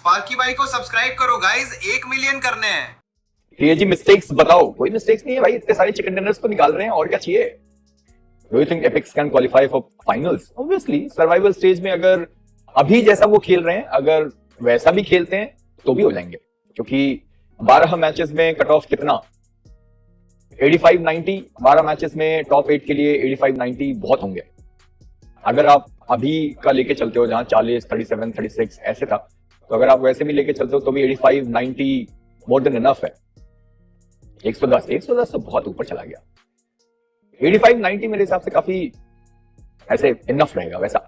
Sparky भाई को subscribe करो गाइस, 1 मिलियन करने हैं। टीएजी मिस्टेक्स बताओ। कोई मिस्टेक्स नहीं है भाई, इतने सारे चिकन डिनर्स तो निकाल रहे हैं, और क्या चाहिए। Do you think Epics can qualify for finals? Obviously survival stage में अगर अभी जैसा वो खेल रहे हैं, अगर वैसा भी खेलते हैं तो भी हो जाएंगे, क्योंकि 12 मैचेस में कट ऑफ कितना, 85-90। 12 मैचेस में टॉप 8 के लिए 85-90 बहुत होंगे। अगर आप अभी का लेके चलते हो, जहां 40, 37, 36 ऐसे था, तो अगर आप वैसे भी लेके चलते हो तो भी 85-90 मोर देन इनफ है। 110 तो बहुत ऊपर चला गया। 85-90 मेरे हिसाब से काफी ऐसे इनफ रहेगा वैसा।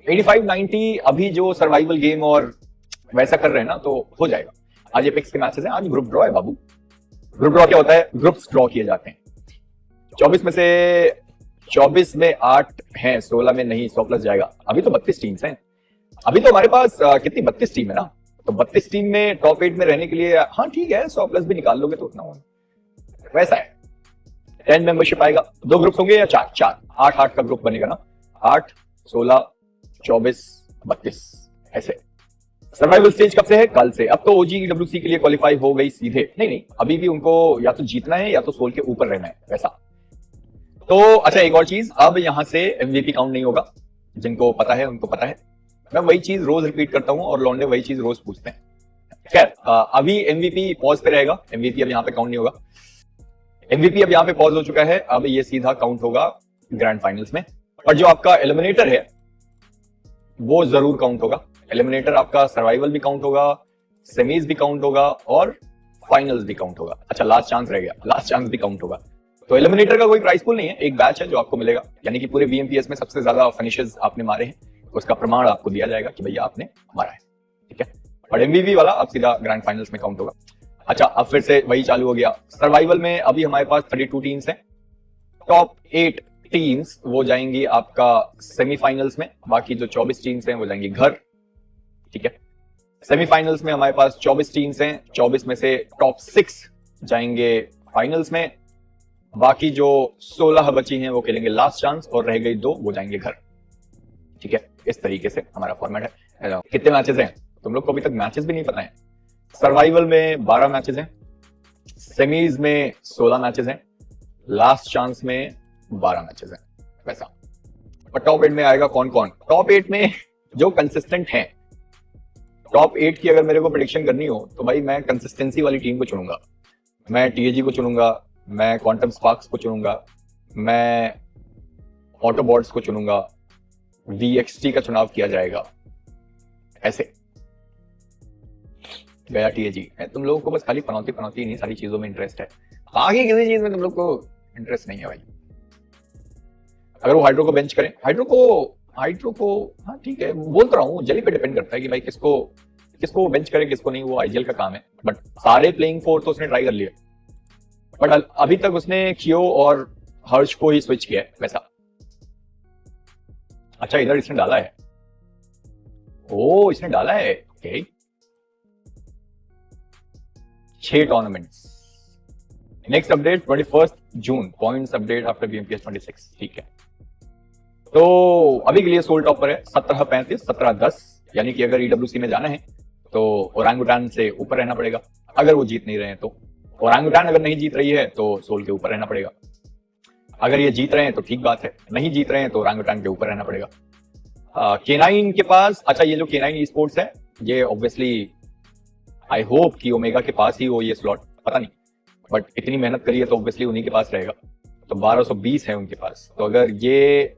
85-90 अभी जो सर्वाइवल गेम और वैसा कर रहे हैं ना, तो हो जाएगा। आज एपिक्स के मैचेस हैं, आज ग्रुप ड्रॉ है बाबू। ग्रुप ड्रॉ क्या होता है? ग्रुप्स ड्रॉ किए जाते हैं। 24 में 8 हैं, 16 में नहीं, 100 प्लस जाएगा। अभी तो 32 टीम्स हैं। अभी तो हमारे पास कितनी 32 टीम है ना, तो 32 टीम में टॉप 8 में रहने के लिए हाँ ठीक है, 100 प्लस भी निकाल लोगे तो उतना होगा। वैसा है। 10 मेंबरशिप आएगा, 2 ग्रुप्स होंगे या 4? 8 का ग्रुप बनेगा ना, 8, 16, 24, 32 ऐसे। सर्वाइवल स्टेज कब से है? कल से। अब तो OGWC के लिए क्वालिफाई हो गई सीधे। नहीं, अभी भी उनको या तो जीतना है या तो सोल के ऊपर रहना है वैसा। तो अच्छा, एक और चीज, अब यहां से MVP काउंट नहीं होगा। जिनको पता है उनको पता है, मैं वही चीज रोज रिपीट करता हूं और लौंडे वही चीज रोज पूछते हैं। खैर, अभी MVP पॉज पे रहेगा। MVP अब यहां पे काउंट नहीं होगा। MVP अब यहां पे पॉज हो चुका है। अब ये सीधा काउंट होगा ग्रैंड फाइनल्स में। और जो आपका एलिमिनेटर है वो जरूर काउंट होगा। एलिमिनेटर आपका सर्वाइवल भी काउंट होगा, सेमीज भी काउंट होगा और फाइनल्स भी काउंट होगा। अच्छा, लास्ट चांस रह गया, लास्ट चांस भी काउंट होगा। तो एलिमिनेटर का कोई प्राइस पूल नहीं है, एक बैच है जो आपको मिलेगा, यानी कि पूरे BMPS में सबसे ज्यादा फिनिशेस आपने मारे हैं, उसका प्रमाण आपको दिया जाएगा कि भैया आपने मारा है, ठीक है। और MVP वाला अब सीधा ग्रैंड फाइनल्स में काउंट होगा। अच्छा, अब फिर से वही चालू हो गया। सर्वाइवल में अभी हमारे पास 32 टीम्स हैं। टॉप 8 टीम्स वो जाएंगी आपका सेमीफाइनल्स में, बाकी जो 24 टीम्स हैं वो जाएंगी घर, ठीक है। सेमीफाइनल्स में हमारे पास 24 टीम्स हैं, 24 में से टॉप 6 जाएंगे फाइनल्स में, बाकी जो 16 बची हैं वो खेलेंगे लास्ट चांस, और रह गई 2 वो जाएंगे घर, ठीक है। इस तरीके से हमारा फॉर्मेट है। कितने मैचेस हैं? तुम लोग को अभी तक मैचेस भी नहीं पता है। सर्वाइवल में 12 मैचेस हैं, सेमीज में 16 मैचेस हैं, लास्ट चांस में 12 मैचेस हैं वैसा। और टॉप 8 में आएगा कौन कौन? टॉप 8 में जो कंसिस्टेंट हैं, टॉप 8 की अगर मेरे को प्रेडिक्शन करनी हो तो भाई मैं कंसिस्टेंसी वाली टीम को चुनूंगा। मैं TAG को चुनूंगा, मैं क्वांटम स्पार्क्स को चुनूंगा, मैं ऑटोबॉट्स को चुनूंगा, VXT का चुनाव किया जाएगा, ऐसे गया TAG। तुम लोगों को बस खाली पनौती नहीं सारी चीजों में इंटरेस्ट है, आगे किसी चीज में तुम लोग को इंटरेस्ट नहीं है भाई। अगर वो हाइड्रो को बेंच करें, हाइड्रो को हाँ ठीक है, बोलता रहा हूँ, जली पे डिपेंड करता है कि भाई किसको बेंच करे, किसको नहीं, वो IGL का काम है। बट सारे प्लेइंग 4 तो उसने ट्राई कर लिया, बट अभी तक उसने कियो और हर्ष को ही स्विच किया है वैसा। अच्छा, इधर इसने डाला है, ओ इसने डाला है, ओके। 6 टूर्नामेंट्स। नेक्स्ट अपडेट 21 जून, पॉइंट्स अपडेट आफ्टर BMPS 26, ठीक है। तो अभी के लिए सोल टॉप पर है 17-35, 17-10, यानी कि अगर EWC में जाना है तो ओरांगुटान से ऊपर रहना पड़ेगा। अगर वो जीत नहीं रहे हैं तो ओरांगुटान अगर नहीं जीत रही है तो सोल के ऊपर रहना पड़ेगा। अगर ये जीत रहे हैं तो ठीक बात है, नहीं जीत रहे हैं तो ओरांगुटान के ऊपर रहना पड़ेगा। K9 के पास, अच्छा ये जो K9 esports है, ये ऑब्वियसली आई होप कि ओमेगा के पास ही हो ये स्लॉट, पता नहीं, बट इतनी मेहनत करी है तो ऑब्वियसली उन्हीं के पास रहेगा। तो 1220 है उनके पास। तो अगर ये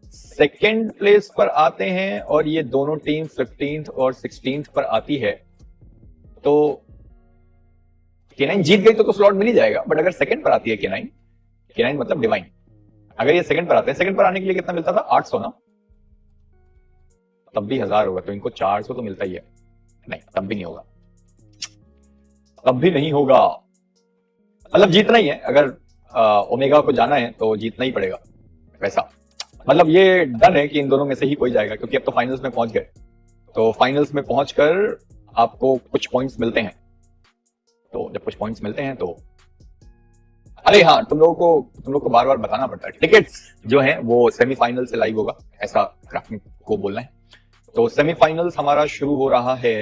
सेकेंड प्लेस पर आते हैं और ये दोनों टीम 15th और 16th पर आती है तो K9 जीत गई तो स्लॉट मिल ही जाएगा। बट अगर सेकंड पर आती है K9 मतलब डिवाइन, अगर ये सेकंड पर आते हैं, सेकंड पर आने के लिए कितना मिलता था? 800 ना, तब भी 1000 होगा, तो इनको 400 तो मिलता ही है। नहीं, तब भी नहीं होगा, तब भी नहीं होगा। मतलब जीतना ही है, अगर ओमेगा को जाना है तो जीतना ही पड़ेगा वैसा। मतलब ये डन है कि इन दोनों में से ही कोई जाएगा, क्योंकि अब तो फाइनल्स में पहुंच गए। तो फाइनल्स में पहुंचकर आपको कुछ पॉइंट्स मिलते हैं, तो जब कुछ पॉइंट्स मिलते हैं तो अरे हाँ, तुम लोगों को बार बार बताना पड़ता है, टिकट्स जो हैं वो सेमीफाइनल से लाइव होगा, ऐसा क्राफ्टिंग को बोलना है। तो सेमीफाइनल्स हमारा शुरू हो रहा है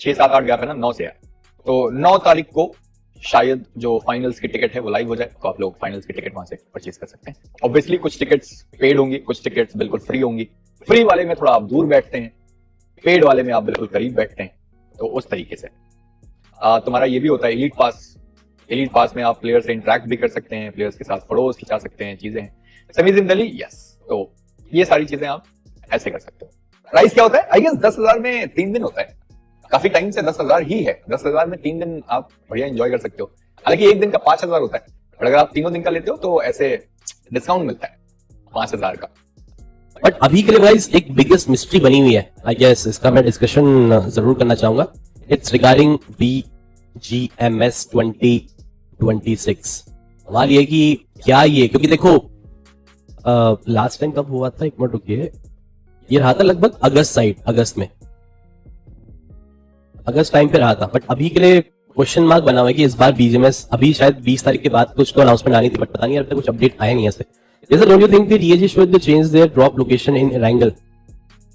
6, 7, 8 गैप है ना, 9 से है। तो 9 तारीख को शायद जो फाइनल्स की टिकट है वो लाइव हो जाए, तो आप लोग फाइनल्स की टिकट वहां से परचेज कर सकते हैं। ऑब्वियसली कुछ टिकट्स पेड होंगी, कुछ टिकट्स बिल्कुल फ्री होंगी। फ्री वाले में थोड़ा आप दूर बैठते हैं, पेड वाले में आप बिल्कुल करीब बैठते हैं, तो उस तरीके से तुम्हारा ये भी होता है एलीट पास। एलीट पास में आप प्लेयर से इंटरेक्ट भी कर सकते हैं, प्लेयर्स के साथ फोटोज खिंचा सकते हैं, चीजें हैं। समी जिंदगी यस, तो ये सारी चीजें आप ऐसे कर सकते हो। प्राइस क्या होता है? आई गेस 10,000 में 3 दिन होता है, काफी टाइम से 10,000 ही है। 10,000 में 3 दिन आप बढ़िया एंजॉय कर सकते हो। हालांकि एक दिन का 5,000 होता है, और अगर आप तीनों दिन का लेते हो तो ऐसे डिस्काउंट मिलता है 5,000 का। बट अभी के लिए गाइस एक बिगेस्ट मिस्ट्री बनी हुई है, आई गेस इसका मैं डिस्कशन जरूर करना चाहूंगा। It's regarding BGMS 2026। सवाल ये कि क्या ये, क्योंकि देखो लास्ट टाइम कब हुआ था, एक मिनट रुकिए, ये रहा था लगभग अगस्त में, अगस्त टाइम पे रहा था। बट अभी के लिए क्वेश्चन मार्क बना हुआ है कि इस बार BGMS अभी शायद 20 तारीख के बाद कुछ तो अनाउंसमेंट आनी थी, बट पता नहीं अब तक कुछ अपडेट आया नहीं है ऐसे। जैसे don't you think that EAG should change their drop location in Erangel?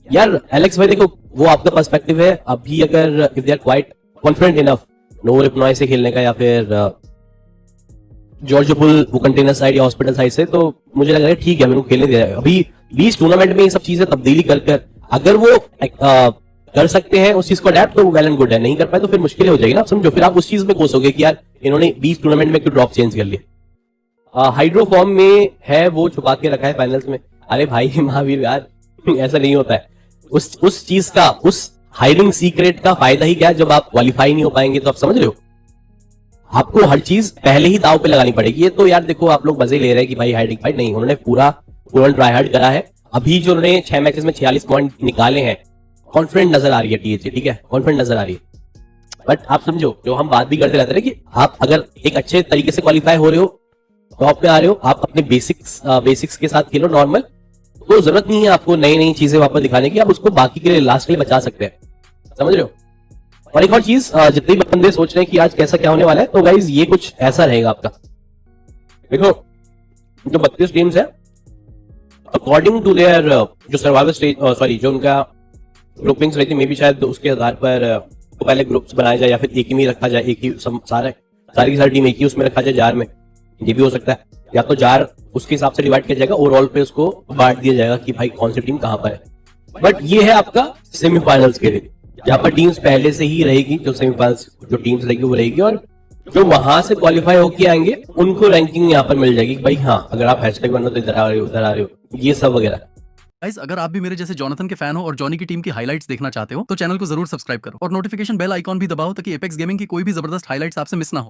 यार एलेक्स भाई देखो, वो आपका पर्सपेक्टिव है। अभी अगर if they are quite confident enough no रिपनॉय से खेलने का, या फिर जॉर्ज पुल वो कंटेनर साइड या हॉस्पिटल साइड से, तो मुझे लग रहा है ठीक है, मेरे को खेलने दे रहा है। अभी 20 टूर्नामेंट में ये सब चीजें तब्दीली कर अगर वो कर सकते हैं उस चीज को अडेप्ट, तो वेल एंड गुड है। नहीं कर पाए तो फिर मुश्किल हो जाएगी ना, आप समझो। फिर आप उस चीज में कोसोगे कि यार इन्होंने 20 टूर्नामेंट में क्यों ड्रॉप चेंज कर लिया। हाइड्रो फॉर्म में है, वो छुपा के रखा है फाइनल्स में। अरे भाई महावीर यार ऐसा नहीं होता है। उस चीज का, उस हाइडिंग सीक्रेट का फायदा ही क्या है जब आप क्वालिफाई नहीं हो पाएंगे? तो आप समझ रहे हो, आपको हर चीज पहले ही दाव पे लगानी पड़ेगी। ये तो यार देखो आप लोग मजे ले रहे हैं कि भाई हाइडिंग फाइट नहीं, उन्होंने पूरा ट्राई हार्ड करा है। अभी जो उन्होंने 6 मैचेस में 46 पॉइंट निकाले हैं, कॉन्फिडेंट नजर आ रही है TAG, ठीक है, कॉन्फिडेंट नजर आ रही है। बट आप समझो, जो हम बात भी करते रहते हैं कि आप अगर एक अच्छे तरीके से क्वालिफाई हो रहे हो, टॉप पे आ रहे हो, आप अपने बेसिक्स के साथ खेलो नॉर्मल, तो जरूरत नहीं है आपको नई नई चीजें वापस दिखाने की। आप उसको बाकी के लिए, लास्ट के लिए बचा सकते हैं, समझ रहे हो। और एक और चीज, जितने भी बंदे सोच रहे हैं कि आज कैसा क्या होने वाला है, तो गाइज ये कुछ ऐसा रहेगा आपका। देखो जो 32 टीम्स है, अकॉर्डिंग टू देयर जो सर्वाइवल स्टेज, सॉरी जो उनका ग्रुपिंग्स रहती है, मे बी शायद उसके आधार पर तो पहले ग्रुप्स बनाया जाए, या फिर एक ही में रखा जाए, एक ही सारी की सारी टीम एक ही उसमें रखा जाए जार में, ये भी हो सकता है। या तो जार उसके हिसाब से डिवाइड किया जाएगा, ओवरऑल पे उसको बांट दिया जाएगा कि भाई कौन सी टीम कहां पर है। बट ये है आपका सेमीफाइनल्स के लिए, जहां पर टीम्स पहले से ही रहेगी, जो सेमीफाइनल्स जो टीम्स रहेगी वो रहेगी, और जो वहां से क्वालिफाई होके आएंगे उनको रैंकिंग यहाँ पर मिल जाएगी कि भाई हाँ, अगर आप हैशटैग बनो तो इधर आ रहे हो, उधर आ रहे हो, ये सब वगैरह। गाइस, अगर आप भी मेरे जैसे जॉनथन के फैन हो और जॉनी की टीम की हाइलाइट्स देखना चाहते हो, तो चैनल को जरूर सब्सक्राइब करो और नोटिफिकेशन बेल आइकॉन भी दबाओ, ताकि एपेक्स गेमिंग की कोई भी जबरदस्त हाइलाइट्स आपसे मिस ना हो।